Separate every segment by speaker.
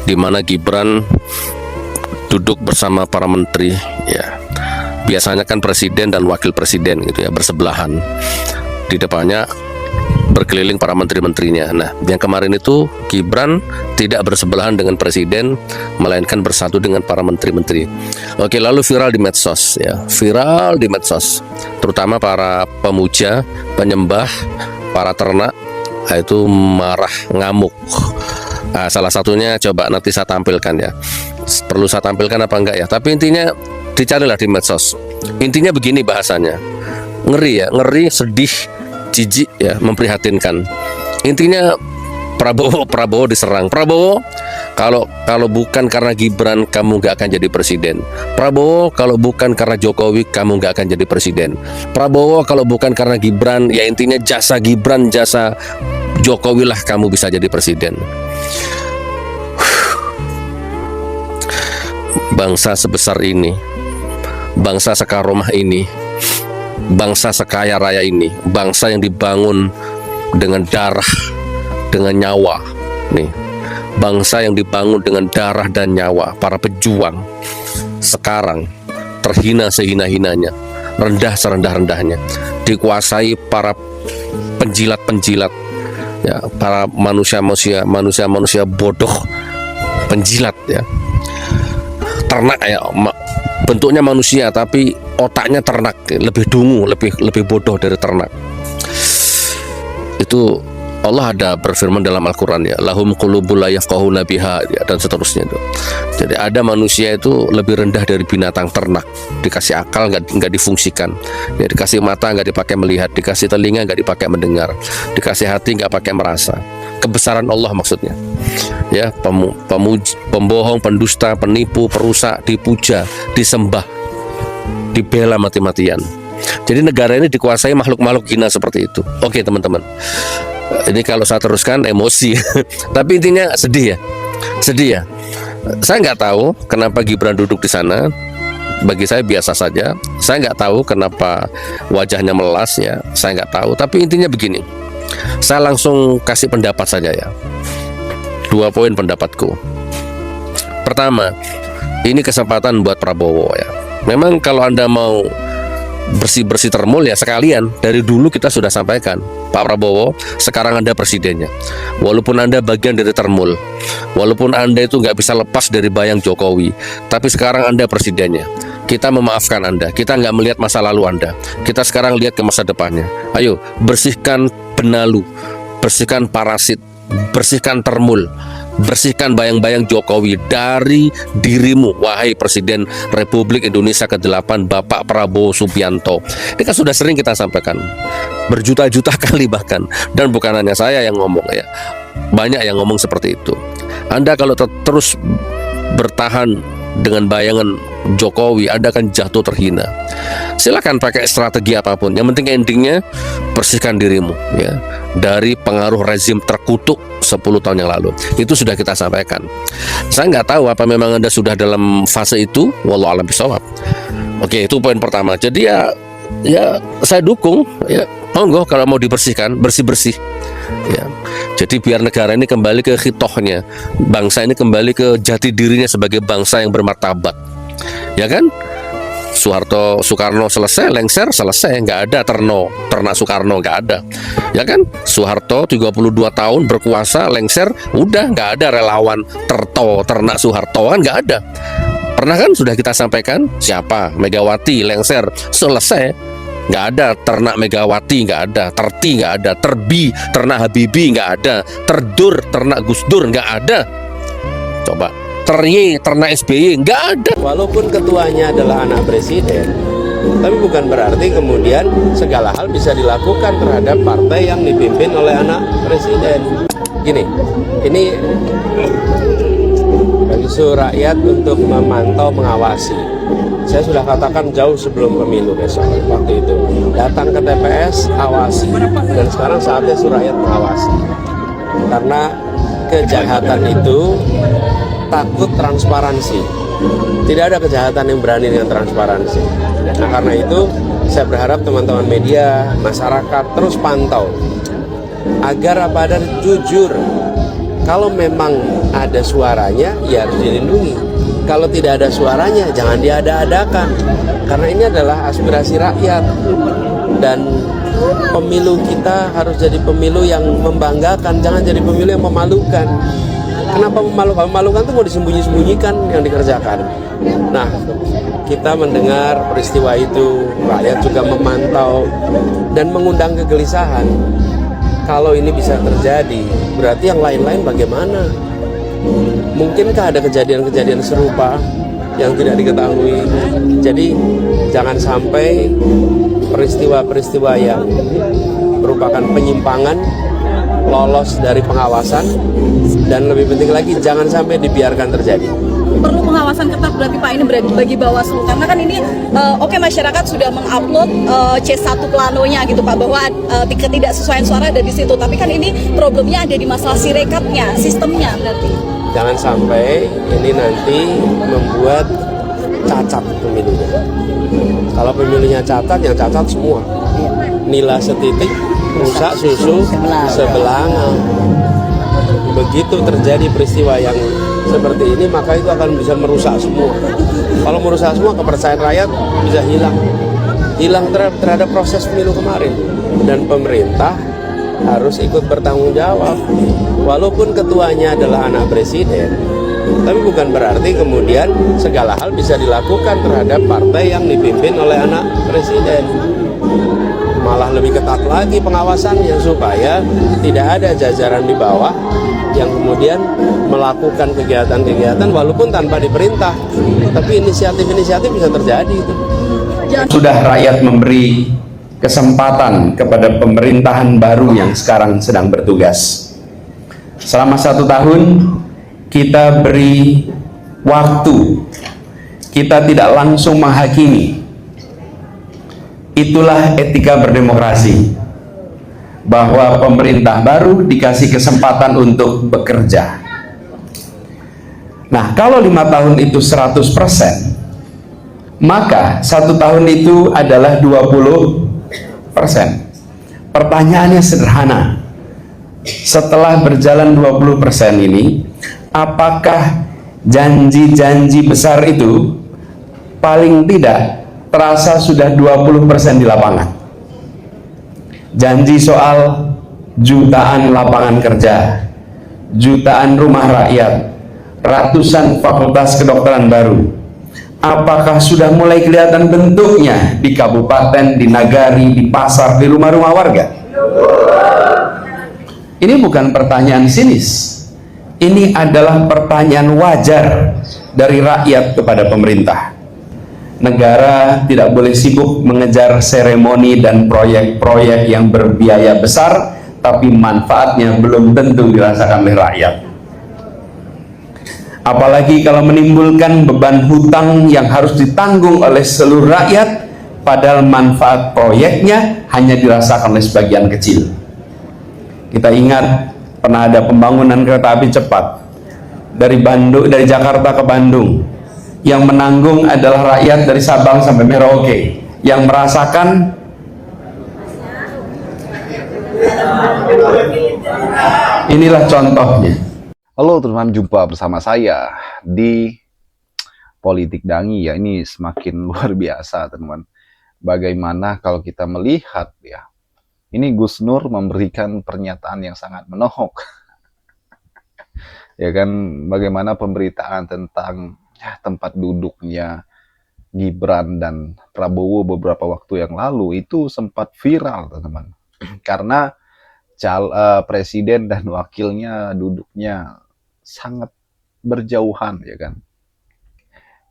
Speaker 1: di mana Gibran duduk bersama para menteri, ya. Biasanya kan presiden dan wakil presiden gitu ya, bersebelahan. Di depannya berkeliling para menteri-menterinya. Nah, yang kemarin itu Gibran tidak bersebelahan dengan presiden, melainkan bersatu dengan para menteri-menteri. Oke, lalu viral di medsos ya. Viral di medsos. Terutama para pemuja, penyembah, para ternak itu marah, ngamuk. Nah, salah satunya coba nanti saya tampilkan ya. Perlu saya tampilkan apa enggak ya? Tapi intinya dicarilah di medsos. Intinya begini bahasanya. Ngeri ya, ngeri, sedih, jijik ya, memprihatinkan. Intinya Prabowo diserang. Prabowo, kalau bukan karena Gibran kamu nggak akan jadi presiden. Prabowo, kalau bukan karena Jokowi kamu nggak akan jadi presiden. Prabowo, kalau bukan karena Gibran, ya intinya jasa Gibran, jasa Jokowi lah kamu bisa jadi presiden. Bangsa sebesar ini, bangsa sekaromah ini, bangsa sekaya raya ini, bangsa yang dibangun dengan darah, dengan nyawa nih, bangsa yang dibangun dengan darah dan nyawa para pejuang, sekarang terhina sehina-hinanya, rendah serendah-rendahnya, dikuasai para penjilat-penjilat ya, para manusia bodoh, penjilat ya, ternak ya, bentuknya manusia tapi otaknya ternak, lebih dungu, lebih bodoh dari ternak. Itu Allah ada berfirman dalam Al-Quran ya, lahum qulubul la yafqahuna biha ya, dan seterusnya itu. Jadi ada manusia itu lebih rendah dari binatang ternak, dikasih akal nggak difungsikan ya, dikasih mata nggak dipakai melihat, dikasih telinga nggak dipakai mendengar, dikasih hati nggak pakai merasa. Kebesaran Allah maksudnya ya, pembohong, pendusta, penipu, perusak, dipuja, disembah, dibela mati-matian. Jadi negara ini dikuasai makhluk-makhluk hina seperti itu. Oke teman-teman, ini kalau saya teruskan emosi tapi intinya sedih ya. Saya nggak tahu kenapa Gibran duduk di sana. Bagi saya biasa saja. Saya nggak tahu kenapa wajahnya melas ya, saya nggak tahu. Tapi intinya begini, saya langsung kasih pendapat saja ya. 2 poin pendapatku. Pertama, ini kesempatan buat Prabowo ya. Memang kalau Anda mau bersih-bersih termul ya sekalian. Dari dulu kita sudah sampaikan, Pak Prabowo, sekarang Anda presidennya. Walaupun Anda bagian dari termul, walaupun Anda itu nggak bisa lepas dari bayang Jokowi, tapi sekarang Anda presidennya. Kita memaafkan Anda, kita nggak melihat masa lalu Anda, kita sekarang lihat ke masa depannya. Ayo, bersihkan benalu, bersihkan parasit, bersihkan termul, bersihkan bayang-bayang Jokowi dari dirimu, wahai Presiden Republik Indonesia ke-8 Bapak Prabowo Subianto. Ini kan sudah sering kita sampaikan, berjuta-juta kali bahkan, dan bukan hanya saya yang ngomong ya, banyak yang ngomong seperti itu. Anda kalau terus bertahan dengan bayangan Jokowi, Anda akan jatuh terhina. Silakan pakai strategi apapun, yang penting endingnya bersihkan dirimu ya dari pengaruh rezim terkutuk 10 tahun yang lalu. Itu sudah kita sampaikan. Saya nggak tahu apa memang Anda sudah dalam fase itu, wallahu a'lam bishawab. Oke, itu poin pertama. Jadi ya saya dukung ya, monggo kalau mau dibersihkan, bersih-bersih ya. Jadi biar negara ini kembali ke khitohnya, bangsa ini kembali ke jati dirinya sebagai bangsa yang bermartabat. Ya kan? Soekarno selesai, lengser selesai, nggak ada ternak Soekarno, nggak ada. Ya kan? Soeharto 32 tahun berkuasa, lengser, udah nggak ada relawan ternak Soeharto, kan nggak ada. Pernah kan sudah kita sampaikan, siapa? Megawati, lengser, selesai. Nggak ada ternak Megawati, nggak ada. Terti nggak ada. Terbi, ternak Habibie nggak ada. Terdur, ternak Gus Dur nggak ada. Coba. Terye, ternak SBY nggak ada.
Speaker 2: Walaupun ketuanya adalah anak presiden, tapi bukan berarti kemudian segala hal bisa dilakukan terhadap partai yang dipimpin oleh anak presiden. Gini, ini bagi seluruh rakyat untuk memantau, mengawasi. Saya sudah katakan jauh sebelum pemilu besok, waktu itu datang ke TPS, awasi, dan sekarang saatnya seluruh rakyat mengawasi. Karena kejahatan itu takut transparansi. Tidak ada kejahatan yang berani dengan transparansi. Nah, karena itu saya berharap teman-teman media, masyarakat terus pantau agar apa ada jujur. Kalau memang ada suaranya, ya harus dilindungi. Kalau tidak ada suaranya, jangan diada-adakan. Karena ini adalah aspirasi rakyat. Dan pemilu kita harus jadi pemilu yang membanggakan, jangan jadi pemilu yang memalukan. Kenapa memalukan? Memalukan itu mau disembunyi-sembunyikan yang dikerjakan. Nah, kita mendengar peristiwa itu, rakyat juga memantau dan mengundang kegelisahan. Kalau ini bisa terjadi, berarti yang lain-lain bagaimana? Mungkinkah ada kejadian-kejadian serupa yang tidak diketahui? Jadi jangan sampai peristiwa-peristiwa yang merupakan penyimpangan lolos dari pengawasan, dan lebih penting lagi jangan sampai dibiarkan terjadi.
Speaker 3: Perlu pengawasan ketat berarti Pak ini bagi Bawaslu, karena kan ini oke, masyarakat sudah mengupload C1 planonya gitu Pak, bahwa ketidaksesuaian suara ada di situ, tapi kan ini problemnya ada di masalah sirekapnya, sistemnya berarti.
Speaker 2: Jangan sampai ini nanti membuat cacat pemilunya. Kalau pemilunya cacat, yang cacat semua. Nila setitik, rusak susu sebelanga. Begitu terjadi peristiwa yang seperti ini, maka itu akan bisa merusak semua. Kalau merusak semua, kepercayaan rakyat bisa hilang terhadap proses pemilu kemarin. Dan pemerintah harus ikut bertanggung jawab. Walaupun ketuanya adalah anak presiden, tapi bukan berarti kemudian segala hal bisa dilakukan terhadap partai yang dipimpin oleh anak presiden. Malah lebih ketat lagi pengawasannya, supaya tidak ada jajaran di bawah yang kemudian melakukan kegiatan-kegiatan walaupun tanpa diperintah, tapi inisiatif-inisiatif bisa terjadi itu.
Speaker 4: Sudah rakyat memberi kesempatan kepada pemerintahan baru yang sekarang sedang bertugas. Selama 1 tahun kita beri waktu, kita tidak langsung menghakimi. Itulah etika berdemokrasi, bahwa pemerintah baru dikasih kesempatan untuk bekerja. Nah, kalau 5 tahun itu 100%, maka 1 tahun itu adalah 20%. Pertanyaannya sederhana. Setelah berjalan 20% ini, apakah janji-janji besar itu paling tidak terasa sudah 20% di lapangan? Janji soal jutaan lapangan kerja, jutaan rumah rakyat, ratusan fakultas kedokteran baru, apakah sudah mulai kelihatan bentuknya di kabupaten, di nagari, di pasar, di rumah-rumah warga? Ini bukan pertanyaan sinis. Ini adalah pertanyaan wajar dari rakyat kepada pemerintah. Negara tidak boleh sibuk mengejar seremoni dan proyek-proyek yang berbiaya besar, tapi manfaatnya belum tentu dirasakan oleh rakyat. Apalagi kalau menimbulkan beban hutang yang harus ditanggung oleh seluruh rakyat, padahal manfaat proyeknya hanya dirasakan oleh sebagian kecil. Kita ingat pernah ada pembangunan kereta api cepat dari Jakarta ke Bandung, yang menanggung adalah rakyat dari Sabang sampai Merauke, yang merasakan inilah contohnya.
Speaker 5: Halo teman-teman, jumpa bersama saya di Politik Dangi ya. Ini semakin luar biasa teman-teman. Bagaimana kalau kita melihat ya, ini Gus Nur memberikan pernyataan yang sangat menohok. Ya kan, bagaimana pemberitaan tentang tempat duduknya Gibran dan Prabowo beberapa waktu yang lalu itu sempat viral teman-teman. Karena presiden dan wakilnya duduknya sangat berjauhan ya kan.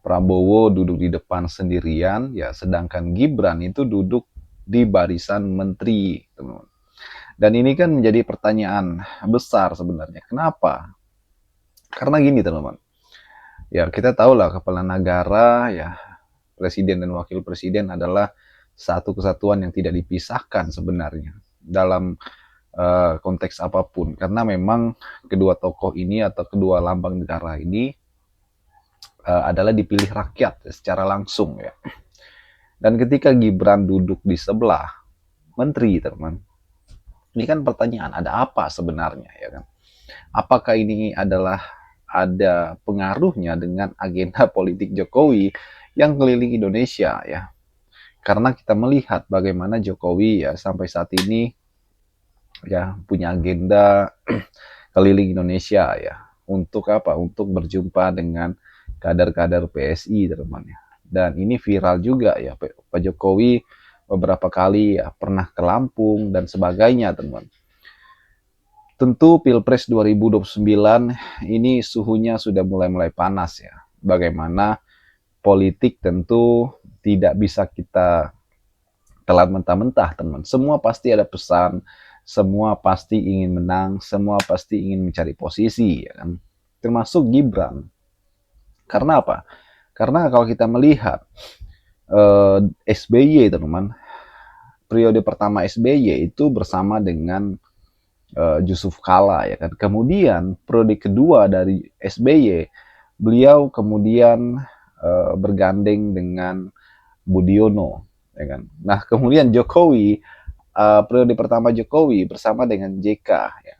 Speaker 5: Prabowo duduk di depan sendirian ya, sedangkan Gibran itu duduk di barisan menteri teman-teman. Dan ini kan menjadi pertanyaan besar sebenarnya. Kenapa? Karena gini teman-teman. Ya kita tahu lah, kepala negara ya, presiden dan wakil presiden adalah satu kesatuan yang tidak dipisahkan sebenarnya dalam konteks apapun, karena memang kedua tokoh ini atau kedua lambang negara ini adalah dipilih rakyat secara langsung ya. Dan ketika Gibran duduk di sebelah menteri teman, ini kan pertanyaan, ada apa sebenarnya ya kan? Apakah ini adalah ada pengaruhnya dengan agenda politik Jokowi yang keliling Indonesia ya. Karena kita melihat bagaimana Jokowi ya sampai saat ini ya punya agenda keliling Indonesia ya. Untuk apa? Untuk berjumpa dengan kader-kader PSI teman-teman ya. Dan ini viral juga ya, Pak Jokowi beberapa kali ya pernah ke Lampung dan sebagainya teman-teman. Tentu Pilpres 2029 ini suhunya sudah mulai panas ya. Bagaimana politik tentu tidak bisa kita telan mentah-mentah teman. Semua pasti ada pesan, semua pasti ingin menang, semua pasti ingin mencari posisi ya kan. Termasuk Gibran. Karena apa? Karena kalau kita melihat SBY teman-teman, periode pertama SBY itu bersama dengan Yusuf Kala ya kan. Kemudian periode kedua dari SBY, beliau kemudian bergandeng dengan Budiono ya kan. Nah, kemudian Jokowi periode pertama Jokowi bersama dengan JK ya.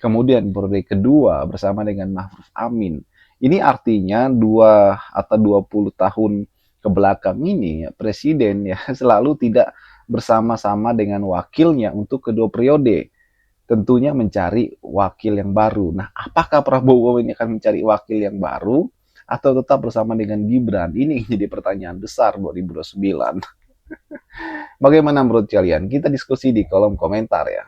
Speaker 5: Kemudian periode kedua bersama dengan Ma'ruf Amin. Ini artinya 2 atau 20 tahun ke belakang ini ya, presiden ya selalu tidak bersama-sama dengan wakilnya untuk kedua periode. Tentunya mencari wakil yang baru. Nah, apakah Prabowo ini akan mencari wakil yang baru atau tetap bersama dengan Gibran? Ini jadi pertanyaan besar 2029. Bagaimana menurut kalian? Kita diskusi di kolom komentar ya.